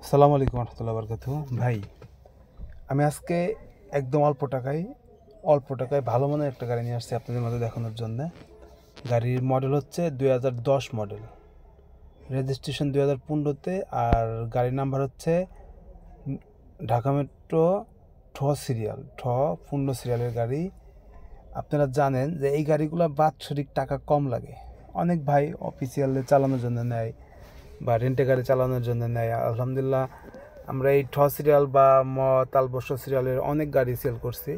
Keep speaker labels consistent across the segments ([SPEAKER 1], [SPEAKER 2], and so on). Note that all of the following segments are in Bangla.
[SPEAKER 1] আসসালামু আলাইকুম রহমতুল্লাহ বরকাতুহু। ভাই, আমি আজকে একদম অল্প টাকায় ভালো মানের একটা গাড়ি নিয়ে আসছি আপনাদের মধ্যে দেখানোর জন্য। গাড়ির মডেল হচ্ছে 2010 মডেল, রেজিস্ট্রেশন 2015-তে, আর গাড়ির নাম্বার হচ্ছে ঢাকা মেট্রো পূর্ণ সিরিয়ালের গাড়ি। আপনারা জানেন যে এই গাড়িগুলো বাৎসরিক টাকা কম লাগে। অনেক ভাই অফিসিয়ালে চালানোর জন্য নেয় বা রেন্টে গাড়ি চালানোর জন্য নেয়। আলহামদুলিল্লাহ, আমরা এই সিরিয়াল বা তালবর্ষ সিরিয়ালের অনেক গাড়ি সেল করছি।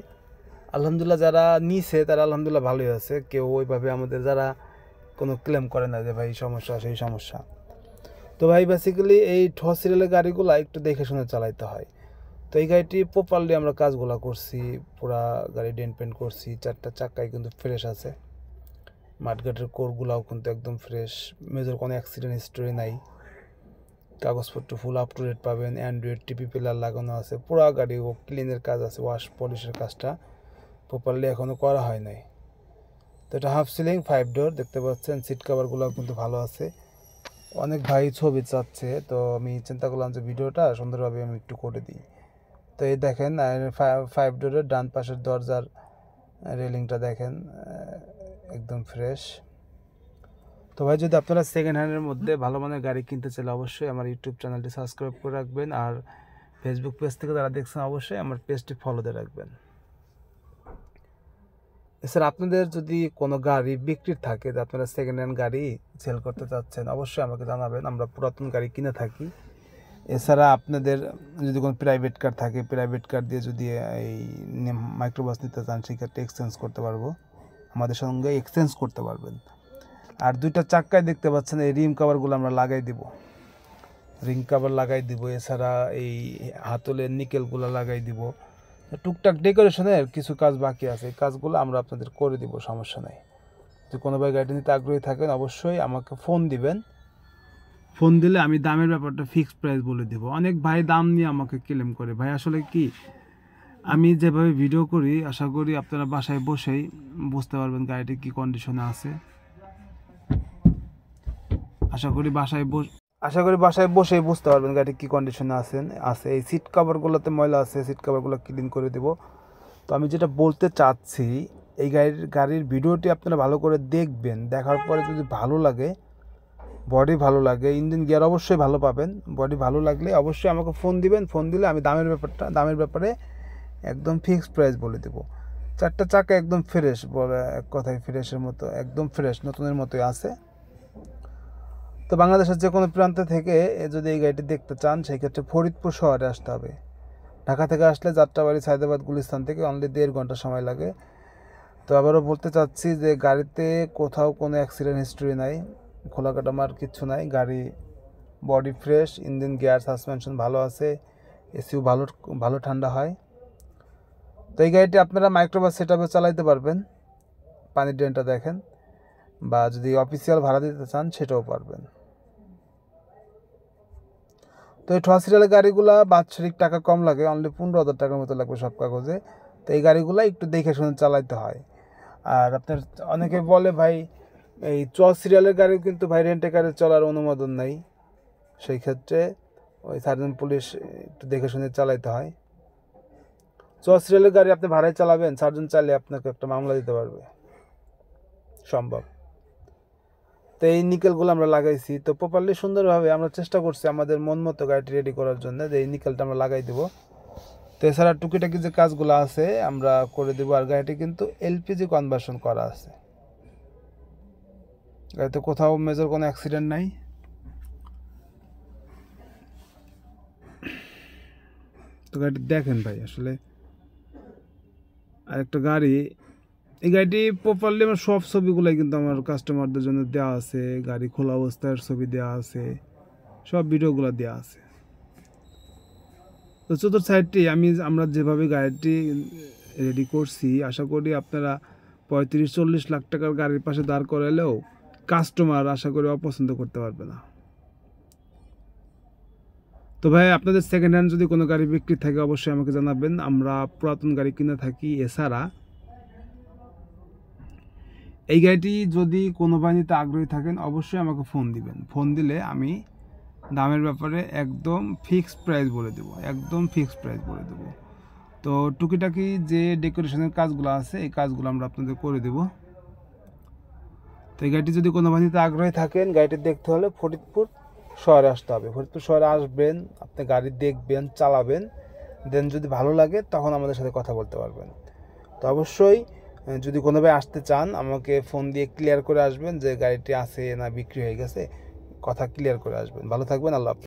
[SPEAKER 1] আলহামদুলিল্লাহ, যারা নিছে তারা আলহামদুলিল্লাহ ভালোই আছে। কেউ ওইভাবে আমাদের যারা কোনো ক্লেম করে না যে ভাই সমস্যা সেই সমস্যা। তো ভাই বেসিক্যালি এই সিরিয়ালের গাড়িগুলো একটু দেখে শুনে চালাইতে হয়। তো এই গাড়িটি প্রপারলি আমরা কাজগুলো করছি, পুরা গাড়ি ডেন্ট পেন্ট করছি, 4টা চাকায় কিন্তু ফ্রেশ আছে, মাঠঘাটের কোরগুলাও কিন্তু একদম ফ্রেশ, মেজর কোনো অ্যাক্সিডেন্ট হিস্টোরি নাই, কাগজপত্র ফুল আপ টু ডেট পাবেন, অ্যান্ড্রয়েড টিপি পিলার লাগানো আছে, পুরো গাড়ি ও ক্লিনের কাজ আছে, ওয়াশ পলিশের কাজটা প্রপারলি এখনও করা হয় নাই। তো এটা হাফ সিলিং 5 ডোর দেখতে পাচ্ছেন, সিট কাভারগুলো কিন্তু ভালো আছে। অনেক ভাই ছবি চাচ্ছে, তো আমি চিন্তা করলাম যে ভিডিওটা সুন্দরভাবে আমি একটু করে দিই। তো এই দেখেন 5 ডোরের ডান পাশের দরজার রেলিংটা দেখেন, একদম ফ্রেশ। তো ভাই, যদি আপনারা সেকেন্ড হ্যান্ডের মধ্যে ভালো মানের গাড়ি কিনতে চাইলে অবশ্যই আমার ইউটিউব চ্যানেলটি সাবস্ক্রাইব করে রাখবেন, আর ফেসবুক পেজ থেকে যারা দেখছেন অবশ্যই আমার পেজটি ফলোতে রাখবেন। এছাড়া আপনাদের যদি কোনো গাড়ি বিক্রির থাকে, যে আপনারা সেকেন্ড হ্যান্ড গাড়ি সেল করতে চাচ্ছেন, অবশ্যই আমাকে জানাবেন, আমরা পুরাতন গাড়ি কিনে থাকি। এছাড়া আপনাদের যদি কোনো প্রাইভেট কার থাকে, প্রাইভেট কার দিয়ে যদি এই মাইক্রোবাস নিতে চান, সেক্ষেত্রে এক্সচেঞ্জ করতে পারবো, আমাদের সঙ্গে এক্সচেঞ্জ করতে পারবেন। আর 2টা চাক্কায় দেখতে পাচ্ছেন এই রিম কাভারগুলো আমরা লাগাই দিব, রিং কাভার লাগাই দিব। এছাড়া এই হাতলের নিকেলগুলো লাগাই দিব। টুকটাক ডেকোরেশনের কিছু কাজ বাকি আছে, এই কাজগুলো আমরা আপনাদের করে দিব, সমস্যা নেই। যদি কোনো ভাই গাড়ি নিতে আগ্রহী থাকেন অবশ্যই আমাকে ফোন দিবেন। ফোন দিলে আমি দামের ব্যাপারটা ফিক্সড প্রাইস বলে দিব। অনেক ভাই দাম নিয়ে আমাকে ক্লেম করে। ভাই আসলে কি, আমি যেভাবে ভিডিও করি আশা করি আপনারা বাসায় বসেই বুঝতে পারবেন গাড়িটি কী কন্ডিশনে আছে। আশা করি বাসায় বসেই বুঝতে পারবেন গাড়ি কী কন্ডিশনে আছে। এই সিট কাভারগুলোতে ময়লা আছে, সিট কাভারগুলো ক্লিন করে দেব। তো আমি যেটা বলতে চাচ্ছি, এই গাড়ির ভিডিওটি আপনারা ভালো করে দেখবেন। দেখার পরে যদি ভালো লাগে, বডি ভালো লাগে, ইঞ্জিন গিয়ার অবশ্যই ভালো পাবেন, বডি ভালো লাগলে অবশ্যই আমাকে ফোন দিবেন। ফোন দিলে আমি দামের ব্যাপারে একদম ফিক্সড প্রাইস বলে দেবো। 4টা চাকা একদম ফ্রেশ, বলে এক কথায় ফ্রেশের মতো, একদম ফ্রেশ, নতুনের মতোই আছে। তো বাংলাদেশের যে কোনো প্রান্ত থেকে যদি এই গাড়িটি দেখতে চান, সেই ক্ষেত্রে ফরিদপুর শহরে আসতে হবে। ঢাকা থেকে আসলে যাত্রাবাড়ি, সায়দাবাদ, গুলিস্তান থেকে অনলি 1.5 ঘন্টা সময় লাগে। তো আবারও বলতে চাচ্ছি যে গাড়িতে কোথাও কোনো অ্যাক্সিডেন্ট হিস্ট্রি নাই, খোলা কাটামার কিচ্ছু নাই, গাড়ি body fresh, engine gear suspension ভালো আছে, এসিও ভালো ঠান্ডা হয়। তো এই গাড়িটি আপনারা মাইক্রোবাস সেট আপে চালাইতে পারবেন, পানির ড্রেনটা দেখেন, বা যদি অফিসিয়াল ভাড়া দিতে চান সেটাও পারবেন। তো এই সিরিয়ালের গাড়িগুলো বাৎসরিক টাকা কম লাগে, অনলি 15,000 টাকার মতো লাগবে সব কাগজে। তো এই গাড়িগুলো একটু দেখে শুনে চালাইতে হয়। আর আপনার অনেকে বলে ভাই এই সিরিয়ালের গাড়ি কিন্তু ভাই রেন্টে গাড়ি চলার অনুমোদন নেই, সেই ক্ষেত্রে ওই সার্জন পুলিশ একটু দেখে শুনে চালাইতে হয়। সিরিয়ালের গাড়ি আপনি ভাড়ায় চালাবেন, সার্জন চাইলে আপনাকে একটা মামলা দিতে পারবে, সম্ভব। তো এই নিকেলগুলো আমরা লাগাইছি, তো প্রপারলি সুন্দরভাবে আমরা চেষ্টা করছি আমাদের মন মতো গাড়িটি রেডি করার জন্য, যে এই নিকেলটা আমরা লাগাই দেবো। তো এছাড়া টুকিটাকি যে কাজগুলো আছে আমরা করে দেবো। আর গাড়িটি কিন্তু এলপিজি কনভার্সন করা আছে, গাড়িতে কোথাও মেজর কোনো অ্যাক্সিডেন্ট নাই। তো গাড়িটি দেখেন ভাই, আসলে আরেকটা গাড়ি, এই গাড়িটি প্রপারলি আমার সব ছবিগুলোই কিন্তু আমার কাস্টমারদের জন্য দেওয়া আছে, গাড়ি খোলা অবস্থার ছবি দেওয়া আছে, সব ভিডিওগুলো দেওয়া আছে। তো চতুর্থ সাইডটি আমরা যেভাবে গাড়িটি রেডি করছি, আশা করি আপনারা 35-40 লাখ টাকার গাড়ির পাশে দাঁড় করালেও কাস্টমার আশা করি অপছন্দ করতে পারবে না। তো ভাই, আপনাদের সেকেন্ড হ্যান্ড যদি কোনো গাড়ি বিক্রি থাকে অবশ্যই আমাকে জানাবেন, আমরা পুরাতন গাড়ি কিনে থাকি। এছাড়া এই গাড়িটি যদি কোনো ভাই নিতে আগ্রহী থাকেন অবশ্যই আমাকে ফোন দিবেন। ফোন দিলে আমি দামের ব্যাপারে একদম ফিক্সড প্রাইস বলে দেবো, একদম ফিক্সড প্রাইস বলে দেবো। তো টুকিটাকি যে ডেকোরেশনের কাজগুলো আছে এই কাজগুলো আমরা আপনাদের করে দেবো। তো এই গাড়িটি যদি কোনো বাহিনীতে আগ্রহী থাকেন, গাড়িটি দেখতে হলে ফরিদপুর শহরে আসতে হবে। ফরিদপুর শহরে আসবেন, আপনি গাড়ি দেখবেন, চালাবেন, দেন যদি ভালো লাগে তখন আমাদের সাথে কথা বলতে পারবেন। তো অবশ্যই যদি কোনো ভাই আসতে চান আমাকে ফোন দিয়ে ক্লিয়ার করে আসবেন যে গাড়িটি আছে না বিক্রি হয়ে গেছে, কথা ক্লিয়ার করে আসবেন। ভালো থাকবেন, আল্লাহ হাফেজ।